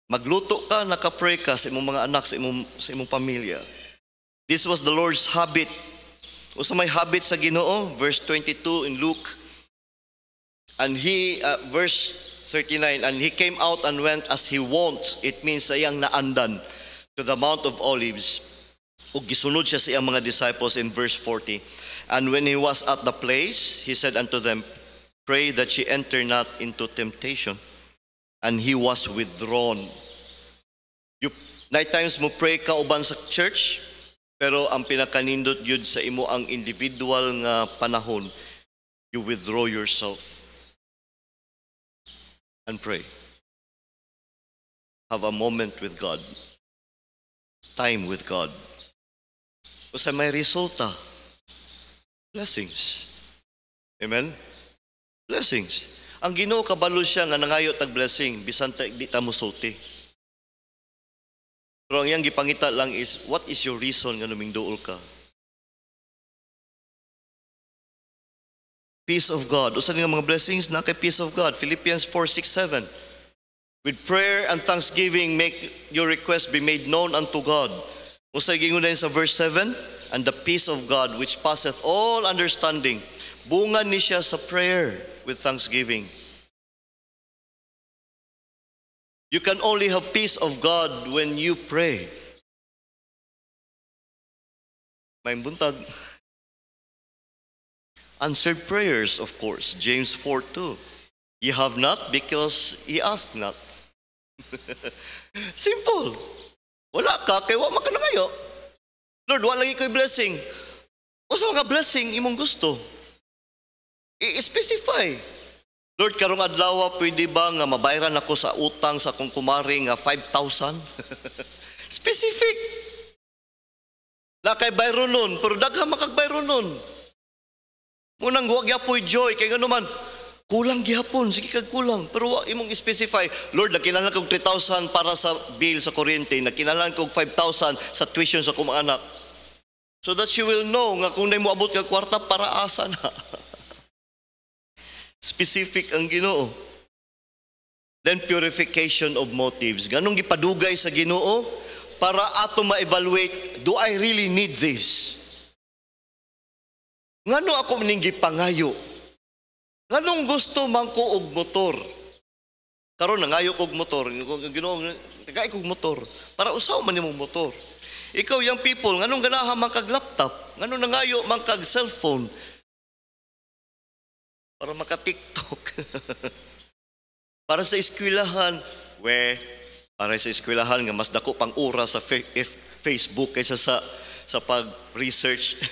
Magluto ka, naka-pray ka sa imong mga anak, sa imong pamilya. This was the Lord's habit. O sa may habit sa Ginoo, verse 22 in Luke. And he, verse 39, and he came out and went as he wont. It means sayang naandan to the Mount of Olives. O gisunod siya sa iyang mga disciples in verse 40. And when he was at the place, he said unto them, pray that ye enter not into temptation. And he was withdrawn. Night times mo pray ka uban sa church, pero ang pinakanindot yun sa imo ang individual nga panahon, you withdraw yourself. And pray. Have a moment with God. Time with God. Kasi may resulta. Blessings. Amen? Blessings. Ang Ginoo kabalo siya nga nangayo tag blessing, bisan di ta musulti. Pero ang iyang gipangita lang is, what is your reason nga numing duol ka? Peace of God. Usa nga mga blessings na kay peace of God. Philippians 4:6-7. With prayer and thanksgiving, make your request be made known unto God. Usa gingon sa verse 7, and the peace of God which passeth all understanding. Bungan ni siya sa prayer with thanksgiving. You can only have peace of God when you pray. May buntag. Answered prayers, of course. James 4:2. Ye have not because ye ask not. Simple. Wala ka, kaya wala ka na ngayo. Lord, wala lagi ko'y blessing. O sa mga blessing, imong gusto. I-specify. Lord, karong adlaw, pwede ba nga mabayaran ako sa utang sa kong kumari nga 5,000? Specific. Na kay bayro nun, pero daghan makagbayro nun. Munang huwag yapoy joy, kaya nga naman, Kulang gihapon, sige kag kulang. Pero wa imong specify, Lord, nakinahanglan kog 3,000 para sa bill sa kuryente, nakinahanglan kog 5,000 sa tuition sa akong anak. So that you will know nga kung mo abot ka kwarta, para asa na. Specific ang Ginoo. Then purification of motives. Ganong gipadugay sa Ginoo para ato ma-evaluate, do I really need this? Ngano ako ning gipangayo? Nganong gusto man ko og motor? Karon nangayo kog motor, Ginoo, nagay kog motor. Para usaw man nimong motor. Ikaw young people, nganong ganahan man kag laptop? Nganong nangayo man kag cellphone? Para maka-TikTok. Para sa eskwelahan, para sa eskwelahan nga mas dako pang oras sa Facebook kaysa sa pag-research.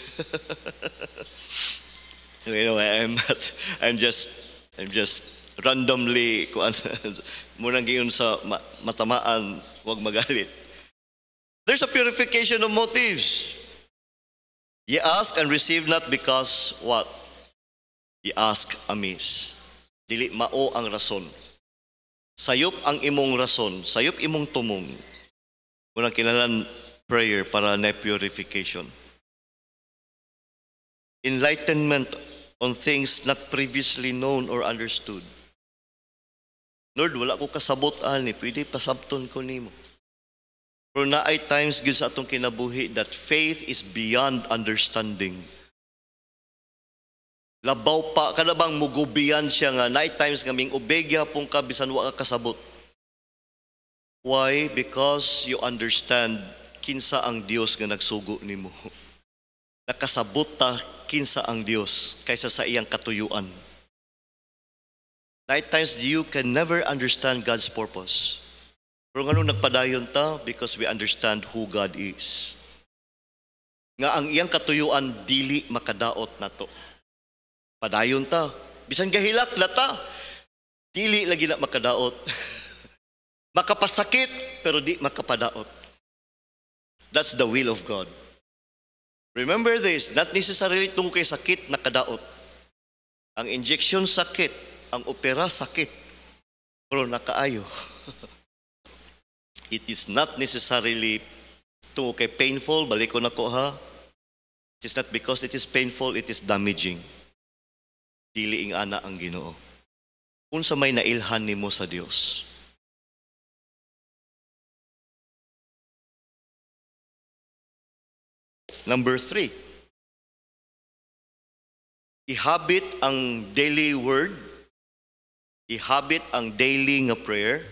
You know, I'm just randomly munang giyon sa matamaan, wag magalit. There's a purification of motives. Ye ask and receive not because what? Ye ask amiss. Dili mao ang rason. Sayop ang imong rason, sayop imong tumong. Munang kinahanglan prayer para na purification. Enlightenment on things not previously known or understood. Lord, wala ko kasabot ani, pwede pasabton ko nimo. Pero naay times gyud sa atong kinabuhi that faith is beyond understanding. Labaw pa kada bang mugubiyan siya nga naay times nga ming ubegya pong ka bisan wa ka kasabot. Why? Because you understand kinsa ang Dios nga nagsugo nimo. Nakasabot ta kinsa ang Dios kaysa sa iyang katuyuan. Night times you can never understand God's purpose. Pero ngano nagpadayon ta? Because we understand who God is. Nga ang iyang katuyuan dili makadaot nato. Padayon ta. Bisan gahilak lata, dili lagi na makadaot. Makapasakit pero di makapadaot. That's the will of God. Remember this, not necessarily tungkol kay sakit nakadaot. Ang injection sakit, ang opera sakit, pero nakaayo. It is not necessarily tungkol kay painful, balik ko na ko ha. It is not because it is painful, it is damaging. Dili ing ana ang Ginoo. Unsa may nailhan nimo sa Dios. Number 3, ihabit ang daily word, ihabit ang daily nga prayer,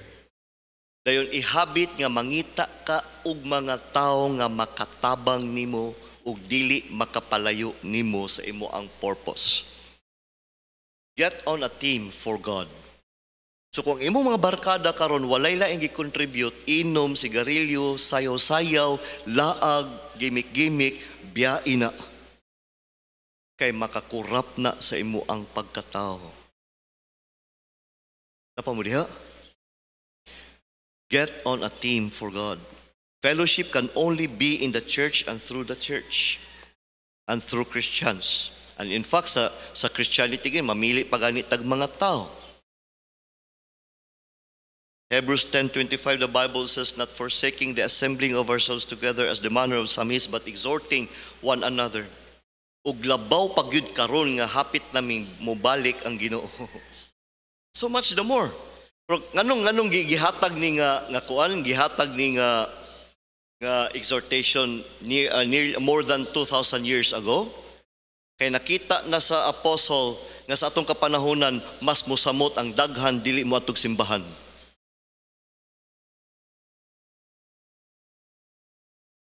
dayon ihabit nga mangita ka og mga tawo nga makatabang nimo ug dili makapalayo nimo sa imo ang purpose. Get on a team for God. So kung imong mga barkada karon walay laing gi-contribute, inom, sigarilyo, sayaw-sayaw, laag, gimik-gimik, biyain na. Kay makakurap na sa imo ang pagkatao. Napa mo diha? Get on a team for God. Fellowship can only be in the church and through the church and through Christians. And in fact, sa Christianity, mamili pa ganit tag mga tao. Hebrews 10:25, the Bible says, not forsaking the assembling of ourselves together as the manner of some is, but exhorting one another. Ug labaw pagyud karon nga hapit naming mobalik ang Ginoo. So much the more. Pero nganong gihatag ni nga kuan, gihatag ni nga exhortation near more than 2,000 years ago. Kay nakita na sa apostle nga sa atong kapanahonan mas mosamot ang daghan dili mo atog simbahan.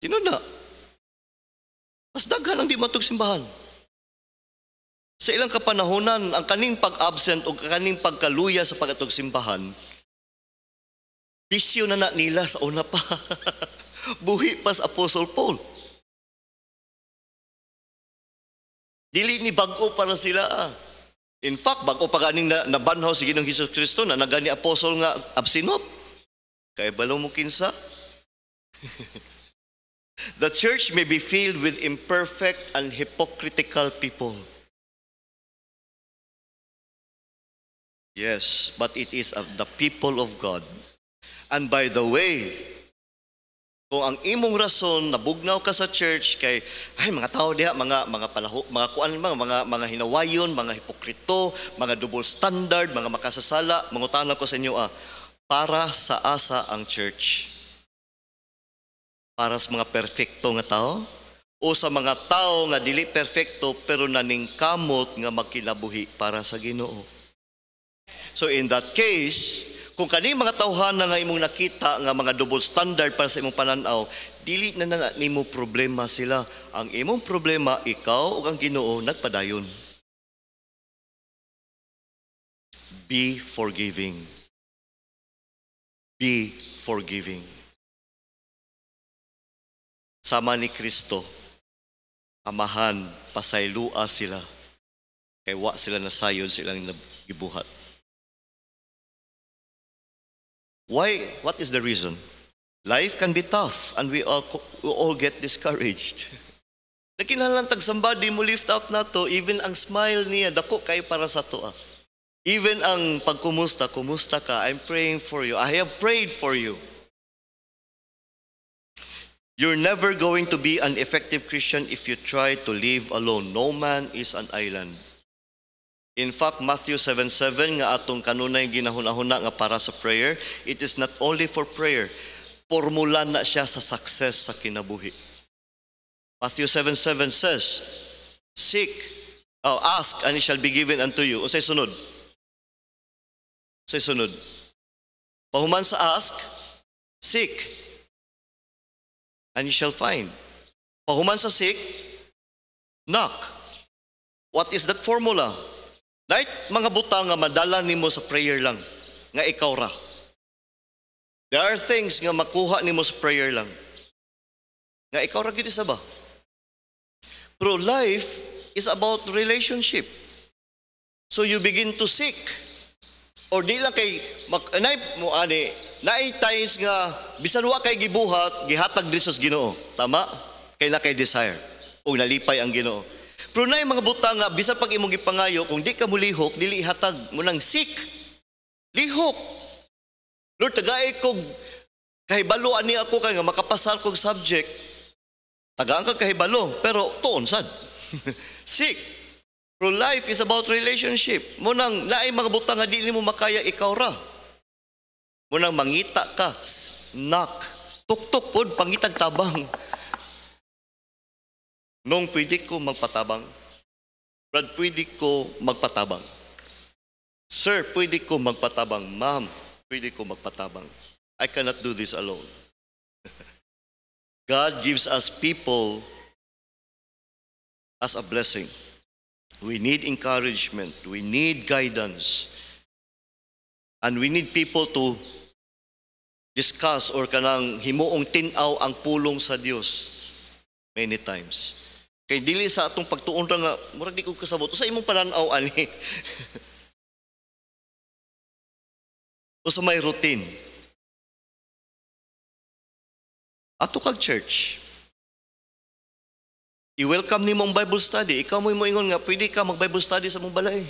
Tino na. Mas daghan ang di matug simbahan. Sa ilang kapanahonan, ang kaning pag-absent o kaning pagkaluya sa pag-atog simbahan, bisyo na nila sa una pa. Buhi pa sa Apostle Paul. Dili ni bag-o para sila. In fact, bag-o pa ganing nabanhaw si Ginoong Hesus Kristo na nagani apostle nga absinot. Kaya balaw mo kinsa? The church may be filled with imperfect and hypocritical people. Yes, but it is of the people of God. And by the way, kung ang imong rason nabugnaw ka sa church kay ay mga tao diha mga palaho, mga kuan mga hinawayon, mga hipokrito, mga double standard, mga makasasala, mangutana ko sa inyo para sa asa ang church? Para sa mga perfecto nga tao o sa mga tao nga dili perfecto pero naningkamot nga magkinabuhi para sa Ginoo? So in that case, kung kani mga tawhana nga imong nakita nga mga double standard para sa imong pananaw, dili na nimo problema sila. Ang imong problema, ikaw ug ang Ginoo nagpadayon. Be forgiving. Be forgiving. Sama ni Kristo, amahan, pasaylua sila. Kay wa sila nasayon silang gibuhat. Why? What is the reason? Life can be tough and we all get discouraged. Nakinahanglan tag somebody mo lift up na to, even ang smile niya, dako kay para sa to. Even ang pagkumusta, kumusta ka, I'm praying for you. I have prayed for you. You're never going to be an effective Christian if you try to live alone. No man is an island. In fact, Matthew 7:7 nga atong kanunay ginahuna-huna nga para sa prayer, it is not only for prayer. Formula na siya sa success sa kinabuhi. Matthew 7:7 says, ask and it shall be given unto you. Unsay sunod? Unsay sunod? Pahuman sa ask, seek and you shall find. Pahuman sa seek, knock. What is that formula? Right? Mga butang nga madala nimo sa prayer lang, nga ikaw ra. There are things nga makuha nimo sa prayer lang, nga ikaw ra gid isa ba? Pero life is about relationship. So you begin to seek. Or di lang kay, naay times nga, bisan wa kay gibuhat, gihatag din sa Ginoo. Tama? Kay na kay desire. O nalipay ang Ginoo. Pero na mga butang nga, bisa pag imong gipangayo, kung di ka mo lihok, dili ihatag mo nang seek. Lihok. Lord, tagay ko, kahibalo ani ako kay nga makapasal kong subject. Tagaan ka kahibalo, pero tuon sad. Seek. Pero life is about relationship. Munang naay mga butang nga di mo makaya ikaw ra. Munang mangita ka, knock. Tuktok pod, pangitag tabang. Nung pwede ko magpatabang. Brad, pwede ko magpatabang. Sir, pwede ko magpatabang. Ma'am, pwede ko magpatabang. I cannot do this alone. God gives us people as a blessing. We need encouragement. We need guidance. And we need people to discuss or kanang himuong tinaw ang pulong sa Dios many times. Kay dili sa atong pagtuon ra nga murag di ko kasabot sa imong pananaw ani. O sa may routine. Ato kag church. I-welcome nimo ang Bible study. Ikaw mo ingon nga pwede ka mag-Bible study sa mong balay.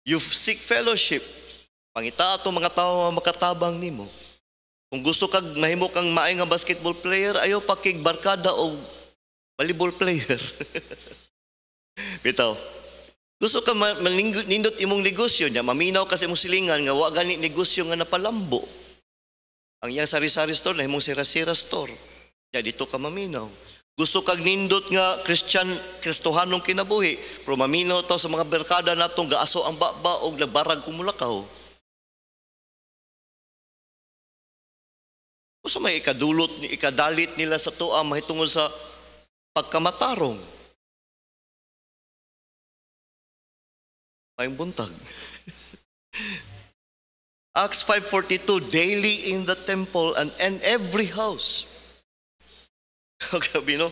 You seek fellowship. Pangita ato mga tawo makatabang nimo. Kung gusto kag mahimo kang maay nga basketball player, ayo pa kig barkada o volleyball player. Bitaw. Gusto ka nindot imong negosyo niya, maminaw kasi imong silingan nga wa gani negosyo nga napalambo. Ang iyang sari-sari store na imong sira-sira store. Ya dito ka maminaw. Gusto kag nindot nga Kristohanong kinabuhi, pero maminaw to sa mga barkada natong gaaso ang baba og nagbarag kumulakaw. Usa may ikadalit nila sa tuwa mahitungod sa pagkamatarong. May buntag. Acts 5:42, daily in the temple and in every house. Okay, no?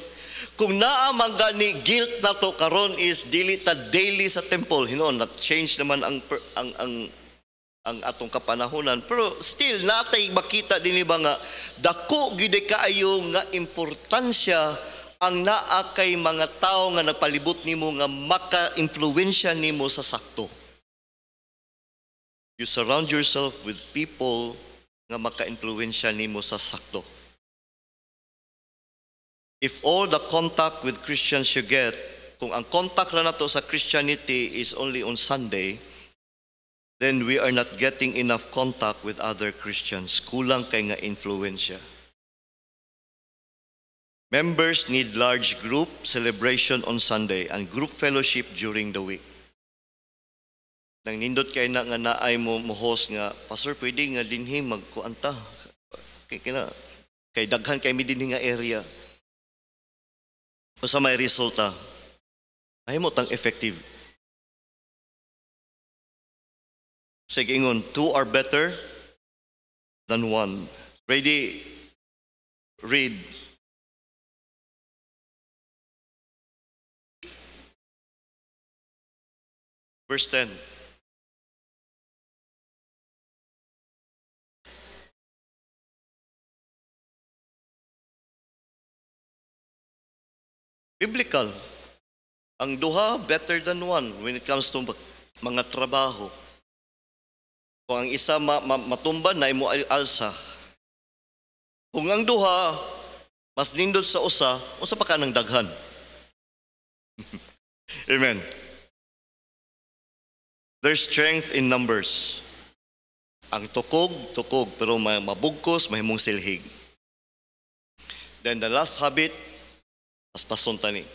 Kung naamang gani guilt na to karon is dili ta daily sa temple, na change naman ang atong kapanahonan, pero still natay makita dinhi ba nga dako gid kaayo nga importansya ang naa kay mga tao nga nagpalibot nimo nga maka-influensya nimo sa sakto. You surround yourself with people nga maka-influensya nimo sa sakto. If all the contact with Christians you get, kung ang contact na nato sa Christianity is only on Sunday, then we are not getting enough contact with other Christians. Kulang kay nga influensya. Members need large group celebration on Sunday and group fellowship during the week. Nang nindot kay na nga naay mo host nga, Pastor, pwede nga dinhi magkuanta. Kay daghan kay mi dinhi nga area. O sa may resulta, ay mo tang effective. Sige ingon, 2 are better than 1. Ready? Read. Verse 10. Biblical. Ang duha better than 1 when it comes to mga trabaho. Kung ang isa matumba na imo alsa. Kung ang duha mas nindot sa usa, usa pa ka ng daghan. Amen. There's strength in numbers. Ang tukog, pero mabugkos, mahimong silhig. Then the last habit, as pason tani,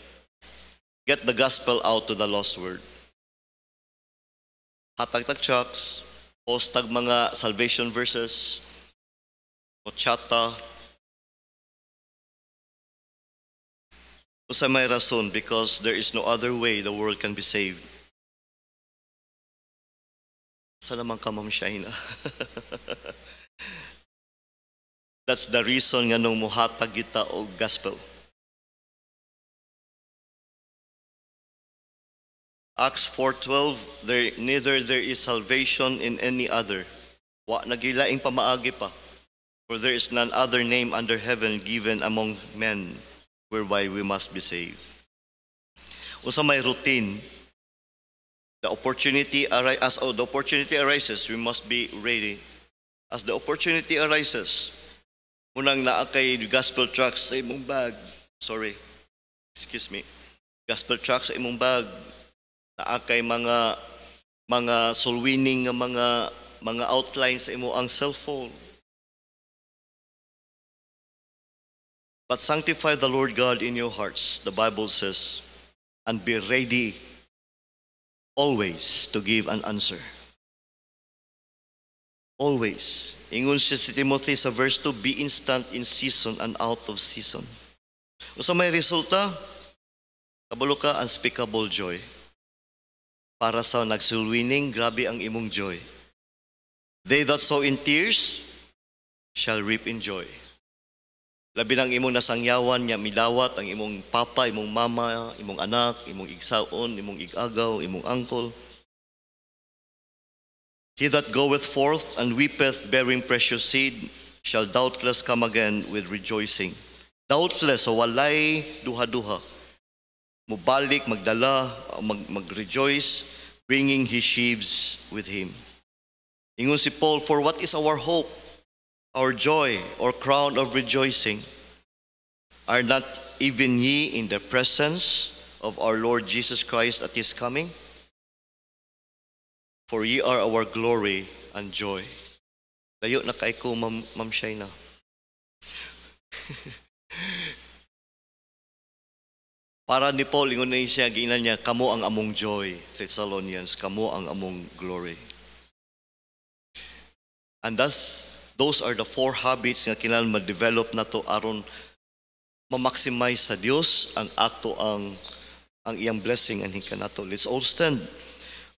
get the gospel out to the lost world. Hatag-tag tracts, post tag mga salvation verses, o chata. Usa may rason, because there is no other way the world can be saved. Sa naman ka, Ma'am Shaina. That's the reason nga nung muhatag kita og gospel. Acts 4:12, neither there is salvation in any other. Wa nagilaing pamaagi pa. For there is none other name under heaven given among men whereby we must be saved. Usa may routine. The opportunity arises, we must be ready. As the opportunity arises, munang naa kay gospel tracts sa imong bag. Gospel tracts sa imong bag. Naa kay mga soul winning nga mga outlines sa imo ang cellphone. But sanctify the Lord God in your hearts, the Bible says, and be ready always to give an answer. Always. Ingon siya si Timothy sa verse 2, be instant in season and out of season. Usa may resulta, kabalo ka, unspeakable joy. Para sa nagsulwining, grabe ang imong joy. They that sow in tears shall reap in joy. Labi ng imong nasangyawan niya, midawat ang imong papa, imong mama, imong anak, imong igsaon, imong igagaw, imong uncle. He that goeth forth and weepeth, bearing precious seed, shall doubtless come again with rejoicing. Doubtless, so walay duha-duha. Mubalik, magdala, mag-rejoice, bringing his sheaves with him. Ingon si Paul, for what is our hope? Our joy or crown of rejoicing? Are not even ye in the presence of our Lord Jesus Christ at his coming? For ye are our glory and joy. Layo na kay ko, Ma'am Shaina. Para ni Paul, ingon na siya, giinan niya, kamo ang among joy, Thessalonians, kamo ang among glory. And those are the 4 habits nga kinahanglan ma-develop na to aron ma-maximize sa Dios ang ato ang iyang blessing and kanato. Let's all stand.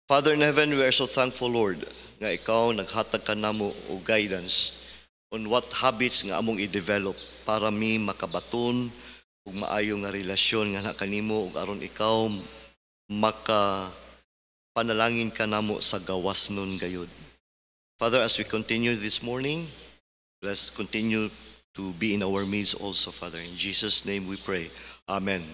Father in heaven, we are so thankful, Lord, nga ikaw naghatag ka namo og guidance on what habits nga among i-develop para mi makabaton ug maayo nga relasyon nga kanimo ug aron ikaw panalangin ka namo sa gawas nun gayud. Father, as we continue this morning, let's continue to be in our midst also, Father. In Jesus' name we pray. Amen.